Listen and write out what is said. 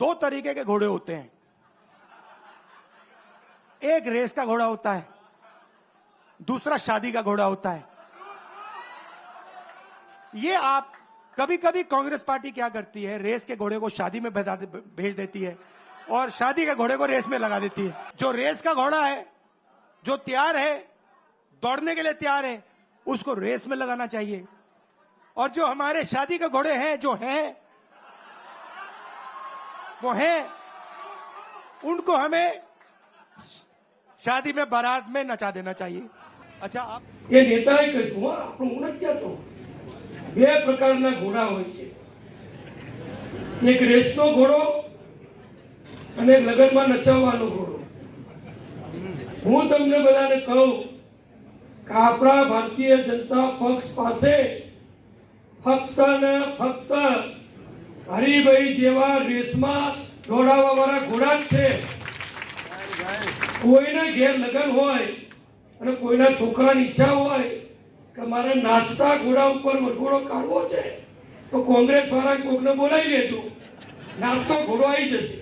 दो तरीके के घोड़े होते हैं। एक रेस का घोड़ा होता है, दूसरा शादी का घोड़ा होता है। ये आप कभी कभी कांग्रेस पार्टी क्या करती है, रेस के घोड़े को शादी में भेज देती है और शादी के घोड़े को रेस में लगा देती है। जो रेस का घोड़ा है, जो तैयार है, दौड़ने के लिए तैयार है, उसको रेस में लगाना चाहिए। और जो हमारे शादी के घोड़े हैं, जो हैं वो हैं, उनको हमें शादी में बारात में नचा देना चाहिए। अच्छा, आप ये नेताએ કહ્યું આપણું હું નથી કહેતો, બે પ્રકારના ઘોડા હોય છે, એક રેસનો ઘોડો અને લગનમાં નચાવવાનો ઘોડો। હું તમને બધાને કહું કે આપણા ભારતીય જનતા પક્ષ પાસે ફક્ત ને ફક્ત હરિભાઈ જેવા રેસમાં દોડાવવા વાળા ઘોડા જ છે। કોઈને ઘેર લગન હોય અને કોઈના છોકરાની ઈચ્છા હોય કે મારે નાચતા ઘોડા ઉપર વરઘોડો કાઢવો છે તો કોંગ્રેસ વાળા કોકને બોલાવી લેતું, નાચતો ઘોડો આવી જશે।